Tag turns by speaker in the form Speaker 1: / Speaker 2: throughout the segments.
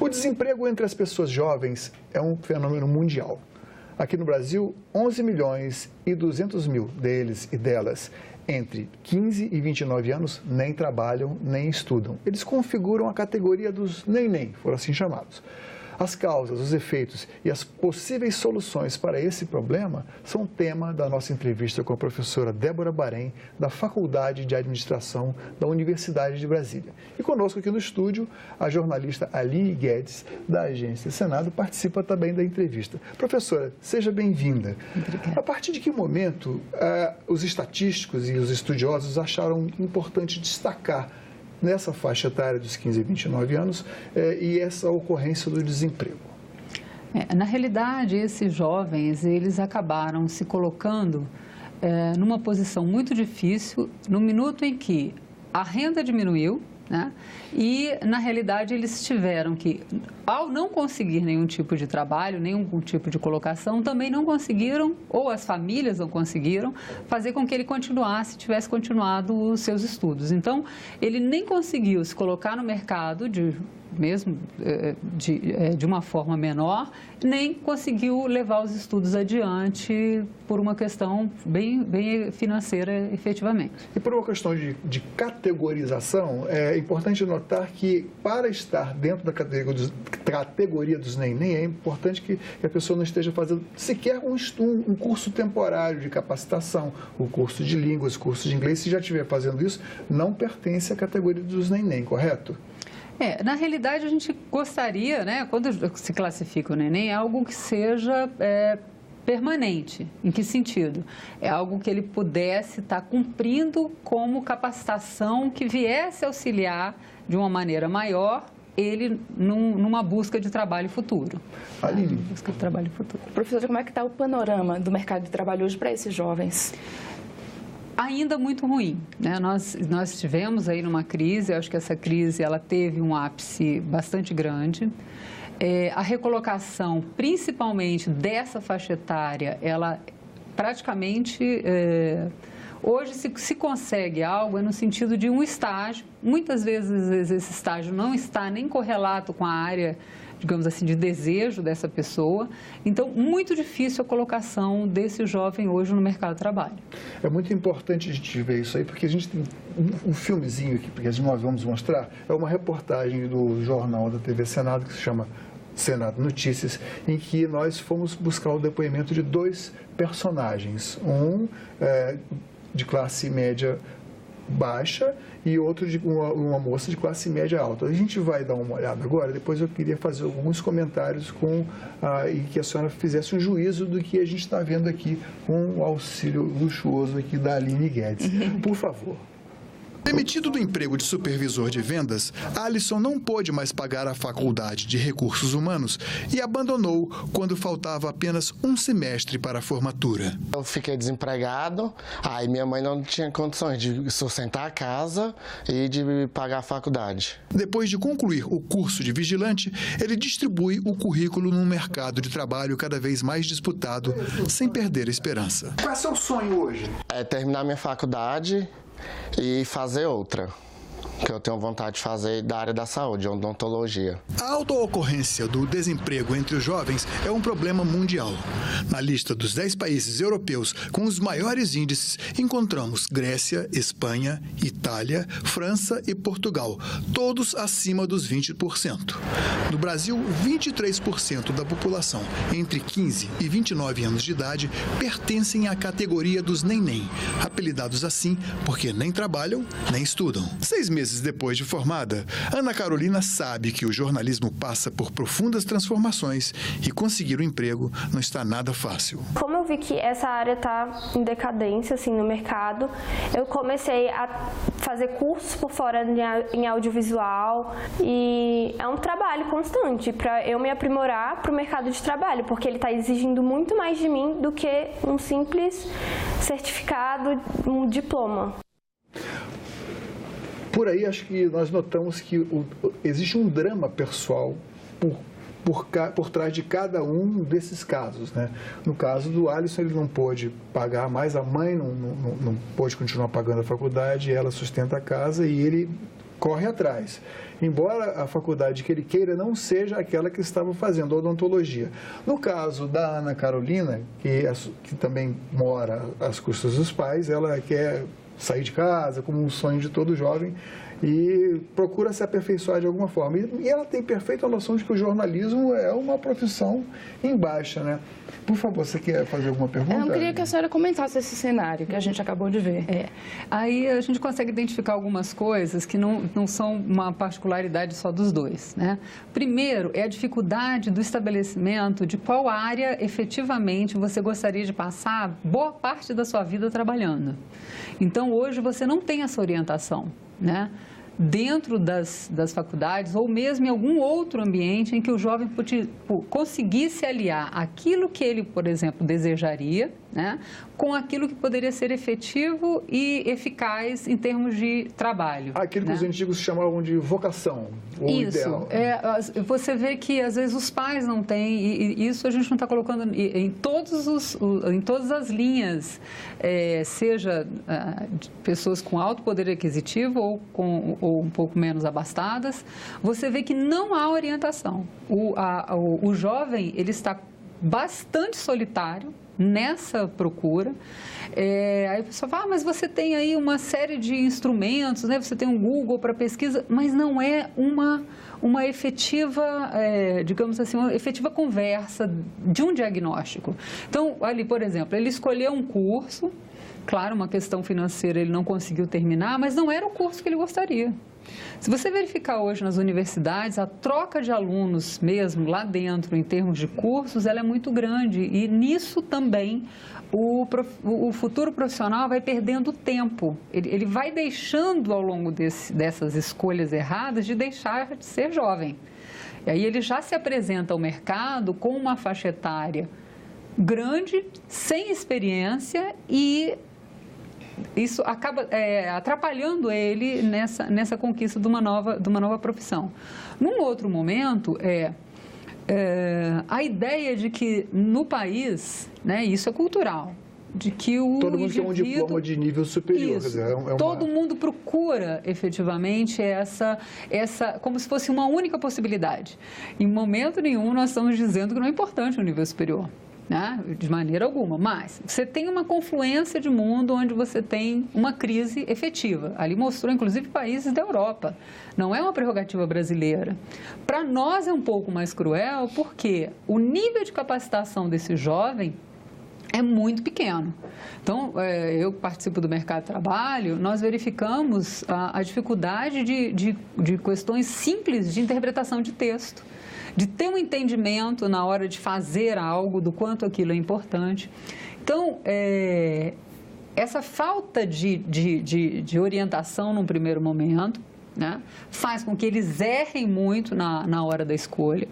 Speaker 1: O desemprego entre as pessoas jovens é um fenômeno mundial. Aqui no Brasil, 11 milhões e 200 mil deles e delas entre 15 e 29 anos nem trabalham nem estudam. Eles configuram a categoria dos nem, foram assim chamados. As causas, os efeitos e as possíveis soluções para esse problema são tema da nossa entrevista com a professora Débora Bahrein, da Faculdade de Administração da Universidade de Brasília. E conosco aqui no estúdio, a jornalista Aline Guedes, da Agência Senado, participa também da entrevista. Professora, seja bem-vinda. A partir de que momento os estatísticos e os estudiosos acharam importante destacar nessa faixa etária dos 15 a 29 anos e essa ocorrência do desemprego?
Speaker 2: Na realidade, esses jovens, eles acabaram se colocando numa posição muito difícil no minuto em que a renda diminuiu, né? E, na realidade, eles tiveram que, ao não conseguir nenhum tipo de trabalho, nenhum tipo de colocação, também não conseguiram, ou as famílias não conseguiram, fazer com que ele tivesse continuado os seus estudos. Então, ele nem conseguiu se colocar no mercado mesmo de uma forma menor, nem conseguiu levar os estudos adiante por uma questão bem financeira, efetivamente.
Speaker 1: E por uma questão de categorização, é importante notar que para estar dentro da categoria dos nem, é importante que a pessoa não esteja fazendo sequer um curso temporário de capacitação, o curso de línguas, curso de inglês. Se já estiver fazendo isso, não pertence à categoria dos nem, correto?
Speaker 2: Na realidade, a gente gostaria, né, quando se classifica o neném, é algo que seja permanente. Em que sentido? É algo que ele pudesse estar cumprindo como capacitação que viesse auxiliar de uma maneira maior ele numa busca de trabalho futuro.
Speaker 1: Aline.
Speaker 2: Busca de trabalho futuro.
Speaker 3: Professora, como é que está o panorama do mercado de trabalho hoje para esses jovens?
Speaker 2: Ainda muito ruim, né? Nós estivemos aí numa crise, eu acho que essa crise ela teve um ápice bastante grande. A recolocação, principalmente dessa faixa etária, ela praticamente, hoje se consegue algo no sentido de um estágio. Muitas vezes esse estágio não está nem correlato com a área, digamos assim, de desejo dessa pessoa. Então, muito difícil a colocação desse jovem hoje no mercado de trabalho.
Speaker 1: É muito importante a gente ver isso aí, porque a gente tem um filmezinho aqui, porque nós vamos mostrar, é uma reportagem do jornal da TV Senado, que se chama Senado Notícias, em que nós fomos buscar o depoimento de dois personagens, um de classe média baixa e outro de uma moça de classe média alta. A gente vai dar uma olhada agora, depois eu queria fazer alguns comentários e que a senhora fizesse um juízo do que a gente está vendo aqui com o auxílio luxuoso aqui da Aline Guedes. Por favor. Demitido do emprego de supervisor de vendas, Alisson não pôde mais pagar a faculdade de recursos humanos e abandonou quando faltava apenas um semestre para a formatura.
Speaker 4: Eu fiquei desempregado, aí minha mãe não tinha condições de sustentar a casa e de pagar a faculdade.
Speaker 1: Depois de concluir o curso de vigilante, ele distribui o currículo num mercado de trabalho cada vez mais disputado, sem perder a esperança. Qual é o seu sonho hoje?
Speaker 4: É terminar minha faculdade e fazer outra, que eu tenho vontade de fazer da área da saúde, odontologia.
Speaker 1: A alta ocorrência do desemprego entre os jovens é um problema mundial. Na lista dos 10 países europeus com os maiores índices, encontramos Grécia, Espanha, Itália, França e Portugal, todos acima dos 20%. No Brasil, 23% da população entre 15 e 29 anos de idade pertencem à categoria dos nem, apelidados assim porque nem trabalham nem estudam. 6 meses depois de formada, Ana Carolina sabe que o jornalismo passa por profundas transformações e conseguir um emprego não está nada fácil.
Speaker 5: Como eu vi que essa área está em decadência assim, no mercado, eu comecei a fazer cursos por fora em audiovisual e é um trabalho constante para eu me aprimorar para o mercado de trabalho, porque ele está exigindo muito mais de mim do que um simples certificado, um diploma.
Speaker 1: Por aí, acho que nós notamos que existe um drama pessoal por trás de cada um desses casos, né? No caso do Alisson, ele não pôde pagar mais, a mãe não pôde continuar pagando a faculdade, ela sustenta a casa e ele corre atrás. Embora a faculdade que ele queira não seja aquela que estava fazendo odontologia. No caso da Ana Carolina, que também mora às custas dos pais, ela quer sair de casa como um sonho de todo jovem e procura se aperfeiçoar de alguma forma. E ela tem perfeita noção de que o jornalismo é uma profissão em baixa, né? Por favor, você quer fazer alguma pergunta?
Speaker 3: Eu queria que a senhora comentasse esse cenário que a gente acabou de ver.
Speaker 2: Aí a gente consegue identificar algumas coisas que não são uma particularidade só dos dois, né? Primeiro, é a dificuldade do estabelecimento de qual área efetivamente você gostaria de passar boa parte da sua vida trabalhando. Então, hoje você não tem essa orientação, né? Dentro das faculdades ou mesmo em algum outro ambiente em que o jovem conseguisse aliar aquilo que ele, por exemplo, desejaria, né, com aquilo que poderia ser efetivo e eficaz em termos de trabalho.
Speaker 1: Aquilo que os antigos chamavam de vocação, ou
Speaker 2: isso,
Speaker 1: ideal.
Speaker 2: Você vê que às vezes os pais não têm, e isso a gente não está colocando em todas as linhas, seja de pessoas com alto poder aquisitivo ou um pouco menos abastadas, você vê que não há orientação. O jovem, ele está bastante solitário nessa procura. Aí a pessoa fala, mas você tem aí uma série de instrumentos, né? Você tem um Google para pesquisa, mas não é uma efetiva, digamos assim, uma efetiva conversa de um diagnóstico. Então, ali, por exemplo, ele escolheu um curso, claro, uma questão financeira ele não conseguiu terminar, mas não era o curso que ele gostaria. Se você verificar hoje nas universidades, a troca de alunos mesmo lá dentro, em termos de cursos, ela é muito grande. E nisso também o futuro profissional vai perdendo tempo. Ele vai deixando ao longo dessas escolhas erradas de deixar de ser jovem. E aí ele já se apresenta ao mercado com uma faixa etária grande, sem experiência, e isso acaba atrapalhando ele nessa conquista de uma nova profissão. Num outro momento, a ideia de que no país, né, isso é cultural, de que o
Speaker 1: todo mundo
Speaker 2: indivíduo,
Speaker 1: tem um diploma de nível superior.
Speaker 2: Isso,
Speaker 1: quer dizer,
Speaker 2: todo mundo procura efetivamente essa como se fosse uma única possibilidade. Em momento nenhum nós estamos dizendo que não é importante o nível superior, né? De maneira alguma, mas você tem uma confluência de mundo onde você tem uma crise efetiva. Ali mostrou, inclusive, países da Europa. Não é uma prerrogativa brasileira. Para nós é um pouco mais cruel, porque o nível de capacitação desse jovem é muito pequeno. Então, eu participo do mercado de trabalho, nós verificamos a dificuldade de questões simples de interpretação de texto, de ter um entendimento na hora de fazer algo, do quanto aquilo é importante. Então, essa falta de orientação num primeiro momento, né, faz com que eles errem muito na hora da escolha.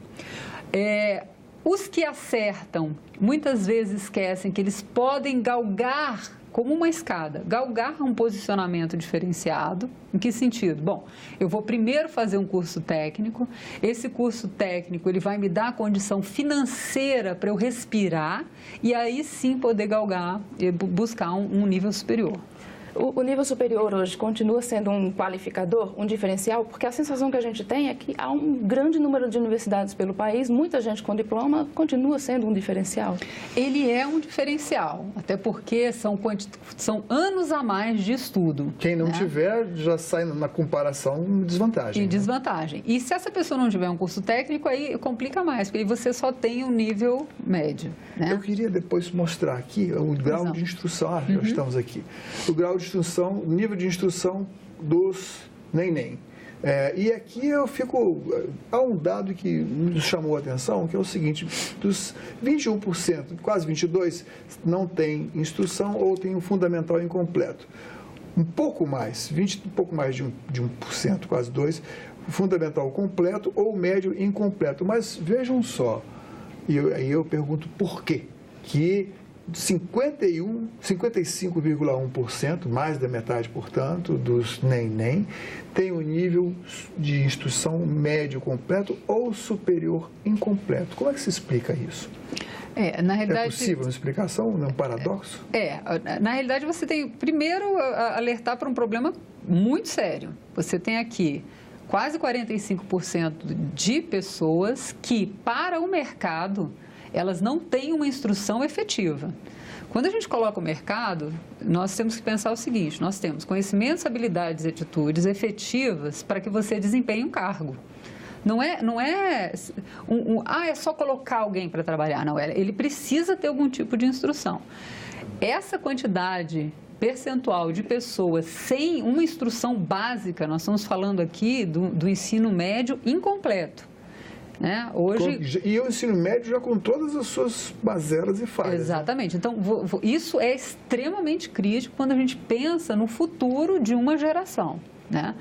Speaker 2: Os que acertam, muitas vezes esquecem que eles podem galgar como uma escada, galgar um posicionamento diferenciado. Em que sentido? Bom, eu vou primeiro fazer um curso técnico, esse curso técnico ele vai me dar a condição financeira para eu respirar e aí sim poder galgar e buscar um nível superior.
Speaker 3: O nível superior hoje continua sendo um qualificador, um diferencial, porque a sensação que a gente tem é que há um grande número de universidades pelo país, muita gente com diploma continua sendo um diferencial.
Speaker 2: Ele é um diferencial, até porque são anos a mais de estudo.
Speaker 1: Quem não tiver já sai na comparação em desvantagem.
Speaker 2: Em desvantagem. E se essa pessoa não tiver um curso técnico, aí complica mais, porque aí você só tem um nível médio, né?
Speaker 1: Eu queria depois mostrar aqui o grau de instrução. Já estamos aqui. O grau de instrução, o nível de instrução dos neném. E aqui há um dado que nos chamou a atenção, que é o seguinte: dos 21%, quase 22%, não tem instrução ou tem um fundamental incompleto. Um pouco mais de 1%, quase 2%, fundamental completo ou médio incompleto. Mas vejam só, e aí eu pergunto por quê? Que 55,1%, mais da metade, portanto, dos neném, tem um nível de instrução médio completo ou superior incompleto. Como é que se explica isso?
Speaker 2: Na realidade,
Speaker 1: é possível uma explicação, um paradoxo?
Speaker 2: Na realidade você tem, primeiro, alertar para um problema muito sério. Você tem aqui quase 45% de pessoas que, para o mercado, elas não têm uma instrução efetiva. Quando a gente coloca o mercado, nós temos que pensar o seguinte: nós temos conhecimentos, habilidades e atitudes efetivas para que você desempenhe um cargo. Não é só colocar alguém para trabalhar, não. Ele precisa ter algum tipo de instrução. Essa quantidade percentual de pessoas sem uma instrução básica, nós estamos falando aqui do ensino médio incompleto. Né? Hoje...
Speaker 1: E o ensino médio já com todas as suas mazelas e falhas.
Speaker 2: Exatamente. Né? Então, isso é extremamente crítico quando a gente pensa no futuro de uma geração. Né?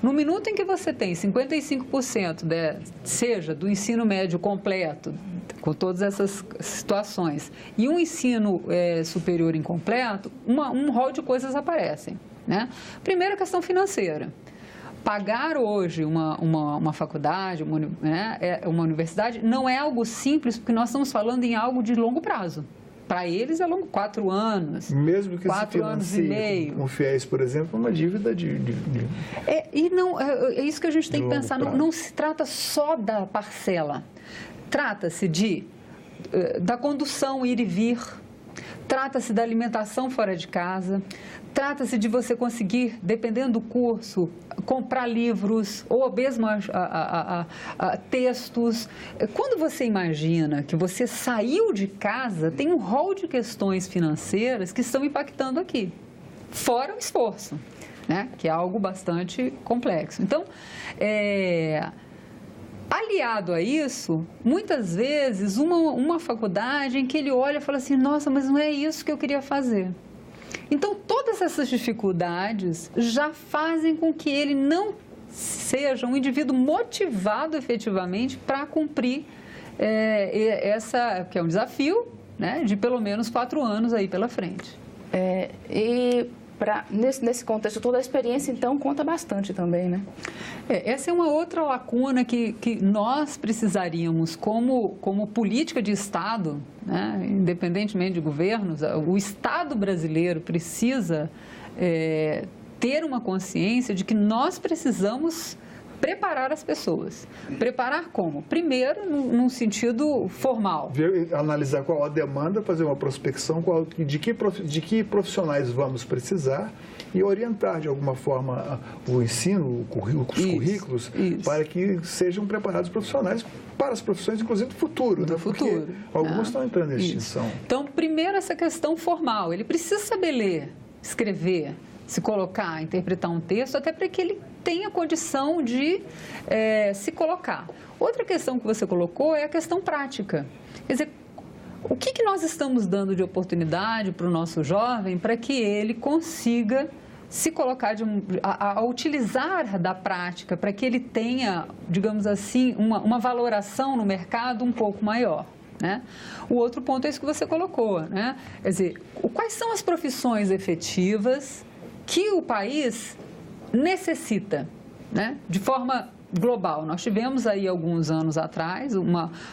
Speaker 2: No minuto em que você tem 55%, seja do ensino médio completo, com todas essas situações, e um ensino superior incompleto, um rol de coisas aparecem. Né? Primeiro, a questão financeira. Pagar hoje uma faculdade, uma universidade, não é algo simples, porque nós estamos falando em algo de longo prazo. Para eles é longo, 4 anos,
Speaker 1: mesmo que
Speaker 2: 4 anos e meio.
Speaker 1: Com FIES, por exemplo, uma dívida
Speaker 2: é isso que a gente tem que pensar. Não se trata só da parcela. Trata-se da condução, ir e vir. Trata-se da alimentação fora de casa. Trata-se de você conseguir, dependendo do curso, comprar livros ou mesmo textos. Quando você imagina que você saiu de casa, tem um rol de questões financeiras que estão impactando aqui, fora o esforço, né? Que é algo bastante complexo. Então, aliado a isso, muitas vezes, uma faculdade em que ele olha e fala assim: nossa, mas não é isso que eu queria fazer. Então, todas essas dificuldades já fazem com que ele não seja um indivíduo motivado efetivamente para cumprir que é um desafio, né, de pelo menos 4 anos aí pela frente.
Speaker 3: Nesse contexto, toda a experiência, então, conta bastante também, né?
Speaker 2: Essa é uma outra lacuna que nós precisaríamos, como política de Estado, né, independentemente de governos, o Estado brasileiro precisa ter uma consciência de que nós precisamos preparar as pessoas. Preparar como? Primeiro, num sentido formal.
Speaker 1: Analisar qual a demanda, fazer uma prospecção de que profissionais vamos precisar e orientar de alguma forma o ensino, os currículos, para que sejam preparados profissionais para as profissões, inclusive do futuro.
Speaker 2: Do futuro.
Speaker 1: Porque alguns estão entrando em extinção.
Speaker 2: Então, primeiro, essa questão formal. Ele precisa saber ler, escrever, se colocar, interpretar um texto, até para que ele tenha condição de se colocar. Outra questão que você colocou é a questão prática. Quer dizer, o que nós estamos dando de oportunidade para o nosso jovem para que ele consiga se colocar, a utilizar da prática, para que ele tenha, digamos assim, uma valoração no mercado um pouco maior. Né? O outro ponto é isso que você colocou. Né? Quer dizer, quais são as profissões efetivas que o país necessita, né? De forma global. Nós tivemos aí alguns anos atrás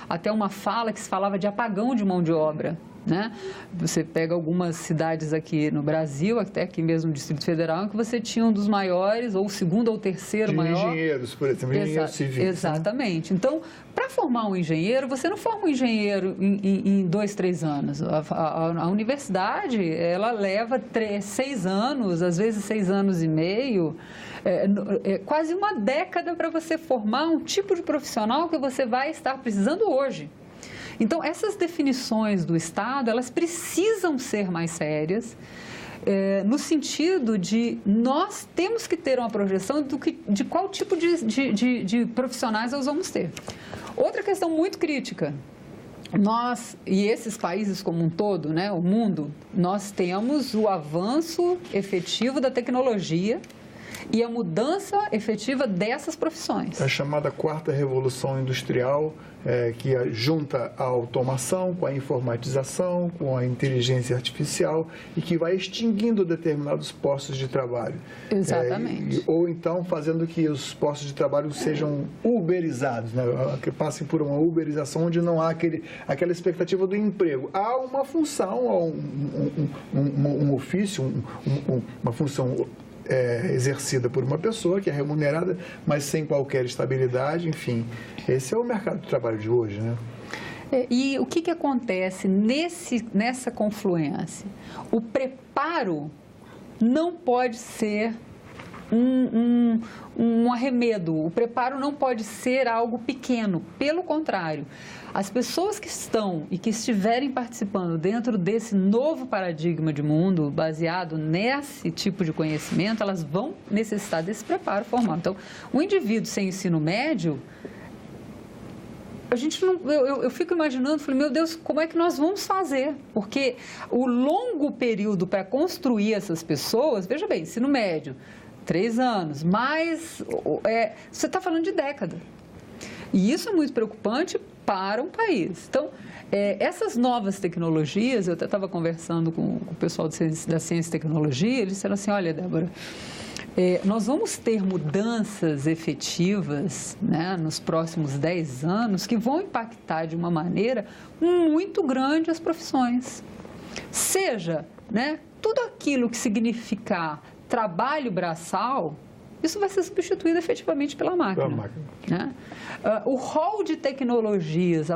Speaker 2: até uma fala que se falava de apagão de mão de obra. Né? Você pega algumas cidades aqui no Brasil, até aqui mesmo no Distrito Federal, em que você tinha um dos maiores, ou o segundo ou terceiro maior...
Speaker 1: engenheiros, por exemplo, engenheiros civis.
Speaker 2: Exatamente. Né? Então, para formar um engenheiro, você não forma um engenheiro em 2, 3 anos. A universidade, ela leva 6 anos, às vezes 6 anos e meio, quase uma década para você formar um tipo de profissional que você vai estar precisando hoje. Então, essas definições do Estado, elas precisam ser mais sérias, no sentido de nós temos que ter uma projeção de qual tipo de profissionais nós vamos ter. Outra questão muito crítica, nós e esses países como um todo, né, o mundo, nós temos o avanço efetivo da tecnologia e a mudança efetiva dessas profissões.
Speaker 1: A chamada quarta revolução industrial, que junta a automação com a informatização, com a inteligência artificial e que vai extinguindo determinados postos de trabalho.
Speaker 2: Exatamente.
Speaker 1: Ou então fazendo que os postos de trabalho sejam uberizados, né? Que passem por uma uberização onde não há aquela expectativa do emprego. Há uma função, um ofício, uma função exercida por uma pessoa que é remunerada, mas sem qualquer estabilidade, enfim. Esse é o mercado de trabalho de hoje, né?
Speaker 2: E o que acontece nessa confluência? O preparo não pode ser um arremedo, o preparo não pode ser algo pequeno, pelo contrário. As pessoas que estão e que estiverem participando dentro desse novo paradigma de mundo, baseado nesse tipo de conhecimento, elas vão necessitar desse preparo formal. Então, o indivíduo sem ensino médio, eu fico imaginando, falei, meu Deus, como é que nós vamos fazer? Porque o longo período para construir essas pessoas, veja bem, ensino médio, 3 anos, mas você está falando de década. E isso é muito preocupante para um país. Então, essas novas tecnologias, eu até estava conversando com o pessoal da Ciência e Tecnologia, eles disseram assim, olha, Débora, nós vamos ter mudanças efetivas, né, nos próximos 10 anos que vão impactar de uma maneira muito grande as profissões. Seja, né, tudo aquilo que significar trabalho braçal, isso vai ser substituído efetivamente pela máquina. Né? O rol de tecnologias,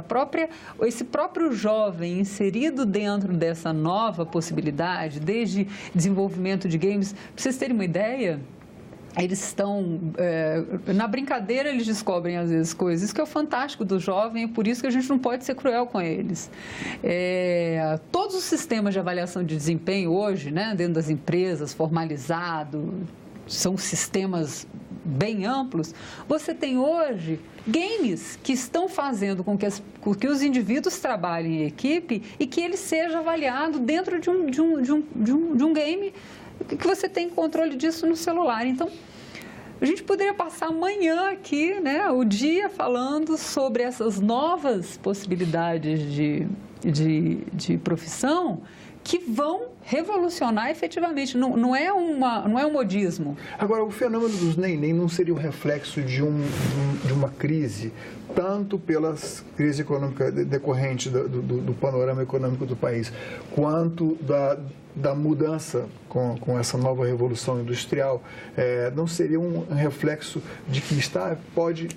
Speaker 2: esse próprio jovem inserido dentro dessa nova possibilidade, desde desenvolvimento de games, para vocês terem uma ideia, eles estão, na brincadeira eles descobrem às vezes coisas, isso que é o fantástico do jovem, é por isso que a gente não pode ser cruel com eles. Todos os sistemas de avaliação de desempenho hoje, né, dentro das empresas, formalizado, são sistemas bem amplos. Você tem hoje games que estão fazendo com que os indivíduos trabalhem em equipe e que ele seja avaliado dentro de um game que você tem controle disso no celular. Então, a gente poderia passar amanhã aqui, né, o dia falando sobre essas novas possibilidades de profissão que vão revolucionar efetivamente. Não é um modismo.
Speaker 1: Agora, o fenômeno dos neném não seria o reflexo de uma crise, tanto pela crise econômica decorrente do panorama econômico do país, quanto da mudança com essa nova revolução industrial? Não seria um reflexo de que pode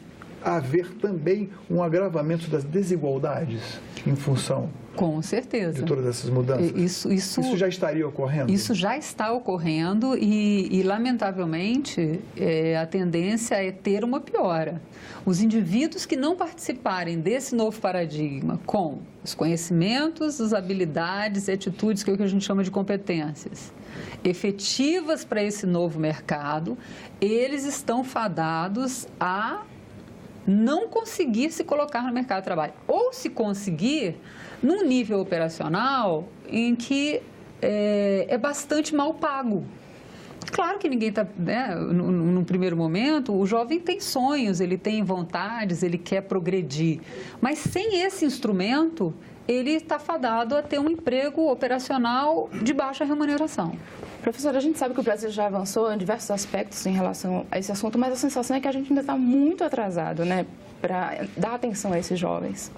Speaker 1: haver também um agravamento das desigualdades em função?
Speaker 2: Com certeza.
Speaker 1: De todas essas mudanças? Isso já estaria ocorrendo?
Speaker 2: Isso já está ocorrendo e lamentavelmente, a tendência é ter uma piora. Os indivíduos que não participarem desse novo paradigma com os conhecimentos, as habilidades e atitudes, que é o que a gente chama de competências, efetivas para esse novo mercado, eles estão fadados a não conseguir se colocar no mercado de trabalho. Ou se conseguir num nível operacional em que é bastante mal pago. Claro que ninguém está, né, no primeiro momento, o jovem tem sonhos, ele tem vontades, ele quer progredir. Mas sem esse instrumento, ele está fadado a ter um emprego operacional de baixa remuneração.
Speaker 3: Professora, a gente sabe que o Brasil já avançou em diversos aspectos em relação a esse assunto, mas a sensação é que a gente ainda está muito atrasado, né, para dar atenção a esses jovens.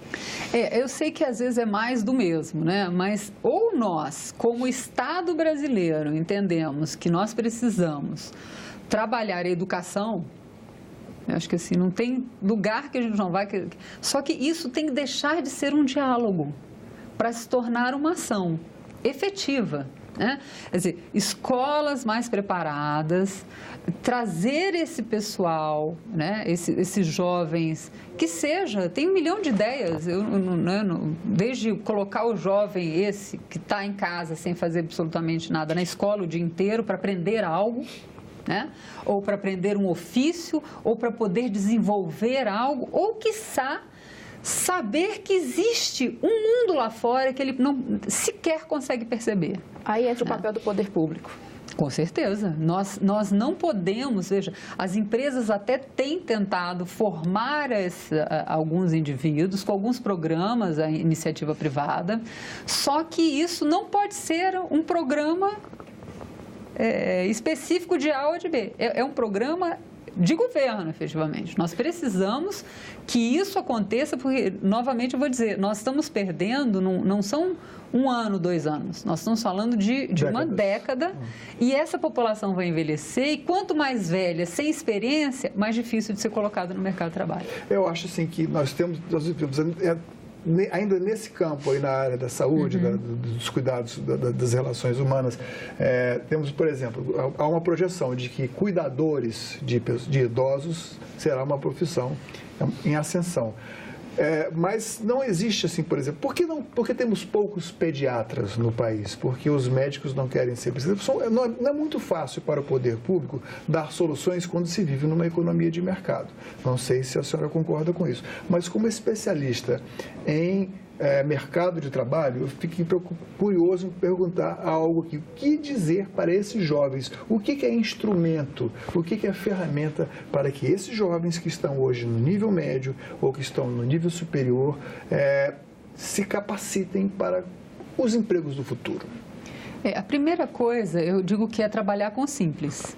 Speaker 2: Eu sei que às vezes é mais do mesmo, né? Mas ou nós, como Estado brasileiro, entendemos que nós precisamos trabalhar a educação, eu acho que assim, não tem lugar que a gente não vai... Só que isso tem que deixar de ser um diálogo para se tornar uma ação efetiva. Né? Quer dizer, escolas mais preparadas, trazer esse pessoal, né? Esses jovens, que seja, tem 1 milhão de ideias, desde colocar o jovem esse que está em casa sem fazer absolutamente nada na escola o dia inteiro para aprender algo, né? Ou para aprender um ofício, ou para poder desenvolver algo, ou quiçá saber que existe um mundo lá fora que ele não sequer consegue perceber.
Speaker 3: Aí entra o papel do poder público.
Speaker 2: Com certeza. Nós não podemos, veja, as empresas até têm tentado formar alguns indivíduos com alguns programas, a iniciativa privada, só que isso não pode ser um programa específico de A ou de B. É um programa de governo, efetivamente. Nós precisamos que isso aconteça, porque, novamente, eu vou dizer, nós estamos perdendo, não são 1 ano, 2 anos, nós estamos falando de uma década, e essa população vai envelhecer, e quanto mais velha, sem experiência, mais difícil de ser colocada no mercado de trabalho.
Speaker 1: Eu acho, assim, que nós temos ainda nesse campo, aí na área da saúde, dos cuidados, das relações humanas, temos, por exemplo, há uma projeção de que cuidadores de idosos será uma profissão em ascensão. Mas não existe, assim, por exemplo, por que temos poucos pediatras no país? Porque os médicos não querem ser pediatras. Não é muito fácil para o poder público dar soluções quando se vive numa economia de mercado. Não sei se a senhora concorda com isso. Mas como especialista em mercado de trabalho, eu fiquei curioso em perguntar algo aqui. O que dizer para esses jovens? O que é instrumento? O que é ferramenta para que esses jovens que estão hoje no nível médio ou que estão no nível superior se capacitem para os empregos do futuro?
Speaker 2: A primeira coisa, eu digo que é trabalhar com o simples.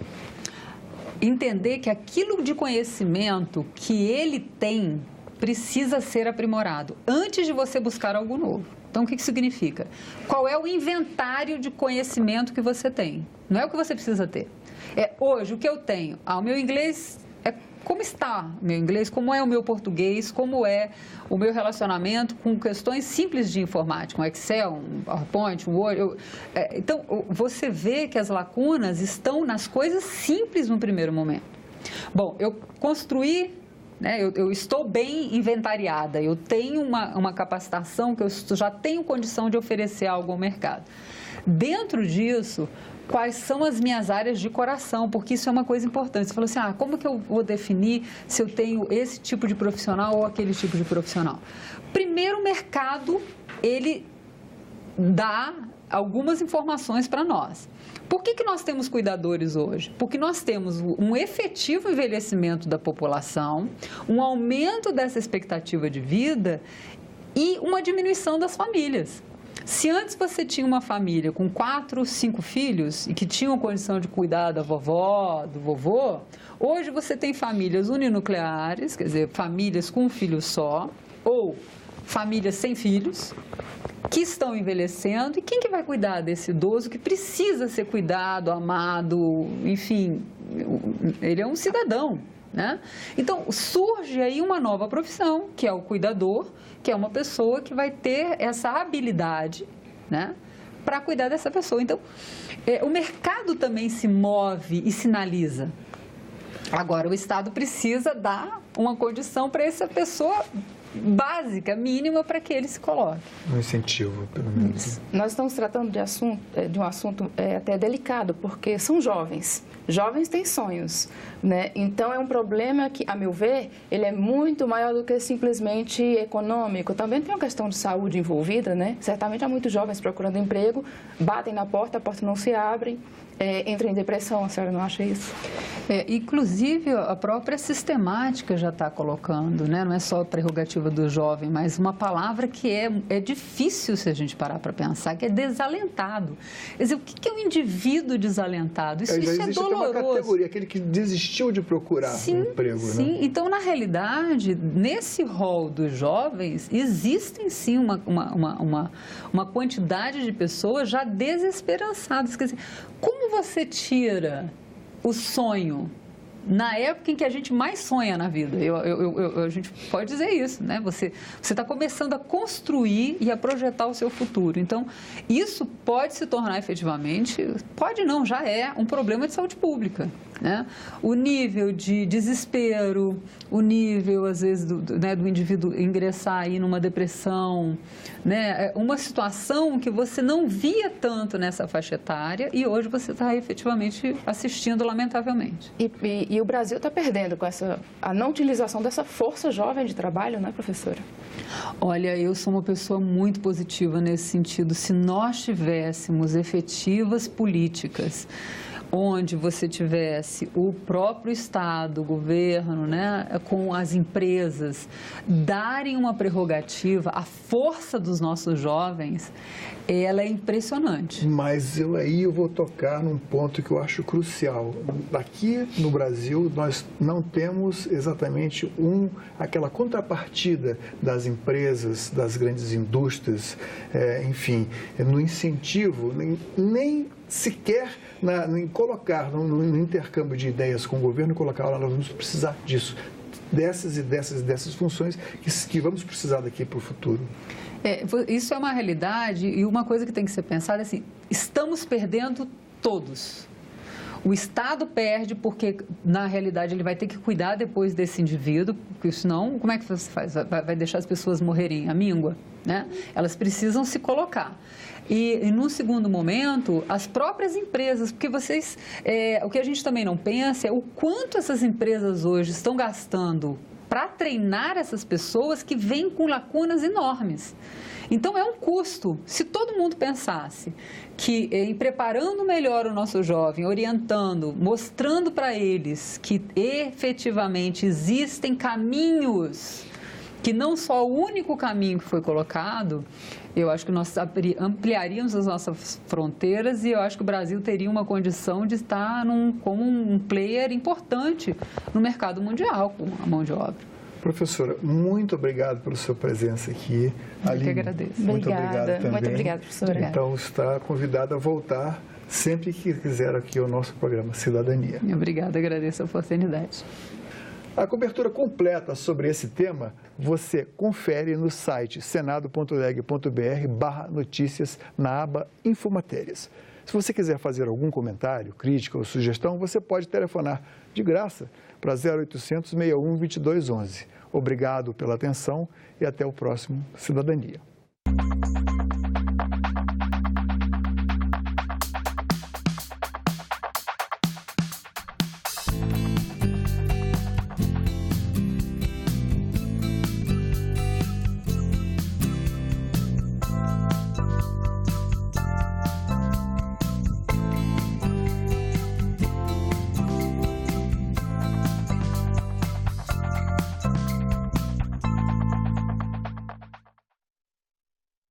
Speaker 2: Entender que aquilo de conhecimento que ele tem precisa ser aprimorado antes de você buscar algo novo. Então, o que significa? Qual é o inventário de conhecimento que você tem? Não é o que você precisa ter. Hoje, o que eu tenho? O meu inglês como está o meu inglês, como é o meu português, como é o meu relacionamento com questões simples de informática, um Excel, um PowerPoint, um Word. Então, você vê que as lacunas estão nas coisas simples no primeiro momento. Bom, eu construí, eu estou bem inventariada, eu tenho uma capacitação que eu já tenho condição de oferecer algo ao mercado. Dentro disso, quais são as minhas áreas de coração, porque isso é uma coisa importante. Você falou assim, como que eu vou definir se eu tenho esse tipo de profissional ou aquele tipo de profissional? Primeiro, o mercado, ele dá algumas informações para nós. Por que nós temos cuidadores hoje? Porque nós temos um efetivo envelhecimento da população, um aumento dessa expectativa de vida e uma diminuição das famílias. Se antes você tinha uma família com 4, 5 filhos e que tinham condição de cuidar da vovó, do vovô, hoje você tem famílias uninucleares, quer dizer, famílias com um filho só, ou famílias sem filhos, que estão envelhecendo. E quem que vai cuidar desse idoso que precisa ser cuidado, amado, enfim, ele é um cidadão, né? Então, surge aí uma nova profissão, que é o cuidador, que é uma pessoa que vai ter essa habilidade, né, para cuidar dessa pessoa. Então, o mercado também se move e sinaliza. Agora, o Estado precisa dar uma condição para essa pessoa básica, mínima, para que ele se coloque.
Speaker 1: Um incentivo, pelo menos.
Speaker 3: Nós estamos tratando de um assunto até delicado, porque são jovens. Jovens têm sonhos, né? Então, é um problema que, a meu ver, ele é muito maior do que simplesmente econômico. Também tem uma questão de saúde envolvida, né? Certamente há muitos jovens procurando emprego, batem na porta, a porta não se abre, entram em depressão. A senhora não acha isso?
Speaker 2: Inclusive, a própria sistemática já está colocando, né? Não é só a prerrogativa do jovem, mas uma palavra que é difícil se a gente parar para pensar, que é desalentado. Quer dizer, o que é um indivíduo desalentado? Isso é doloroso.
Speaker 1: Uma categoria, aquele que desistiu de procurar um emprego.
Speaker 2: Sim, né? Então, na realidade, nesse rol dos jovens, existem sim uma quantidade de pessoas já desesperançadas. Quer dizer, como você tira o sonho na época em que a gente mais sonha na vida? A gente pode dizer isso, né? Você está começando a construir e a projetar o seu futuro. Então, isso pode se tornar efetivamente, pode não, já é um problema de saúde pública, né? O nível de desespero, o nível, às vezes, do indivíduo ingressar aí numa depressão, né? Uma situação que você não via tanto nessa faixa etária e hoje você está efetivamente assistindo, lamentavelmente.
Speaker 3: E o Brasil está perdendo com a não utilização dessa força jovem de trabalho, não é, professora?
Speaker 2: Olha, eu sou uma pessoa muito positiva nesse sentido. Se nós tivéssemos efetivas políticas onde você tivesse o próprio Estado, o governo, né, com as empresas, darem uma prerrogativa, a força dos nossos jovens, ela é impressionante.
Speaker 1: Mas eu vou tocar num ponto que eu acho crucial. Aqui no Brasil, nós não temos exatamente aquela contrapartida das empresas, das grandes indústrias, enfim, no incentivo, nem sequer em colocar no intercâmbio de ideias com o governo, colocar, olha, nós vamos precisar disso, dessas funções que vamos precisar daqui para o futuro.
Speaker 2: Isso é uma realidade e uma coisa que tem que ser pensada é assim, estamos perdendo todos. O Estado perde porque, na realidade, ele vai ter que cuidar depois desse indivíduo, porque senão, como é que você faz? Vai deixar as pessoas morrerem à míngua, né? Elas precisam se colocar. E num segundo momento, as próprias empresas, porque o que a gente também não pensa é o quanto essas empresas hoje estão gastando para treinar essas pessoas que vêm com lacunas enormes. Então, é um custo. Se todo mundo pensasse que em preparando melhor o nosso jovem, orientando, mostrando para eles que efetivamente existem caminhos, que não só o único caminho que foi colocado, eu acho que nós ampliaríamos as nossas fronteiras e eu acho que o Brasil teria uma condição de estar como um player importante no mercado mundial com a mão de obra.
Speaker 1: Professora, muito obrigado pela sua presença aqui.
Speaker 2: Eu que agradeço.
Speaker 1: Muito obrigado também.
Speaker 3: Muito obrigada, professora.
Speaker 1: Então, está convidada a voltar sempre que quiser aqui ao nosso programa Cidadania.
Speaker 2: Obrigada, agradeço a oportunidade.
Speaker 1: A cobertura completa sobre esse tema você confere no site senado.leg.br/notícias na aba Infomatérias. Se você quiser fazer algum comentário, crítica ou sugestão, você pode telefonar de graça para 0800 61 2211. Obrigado pela atenção e até o próximo Cidadania.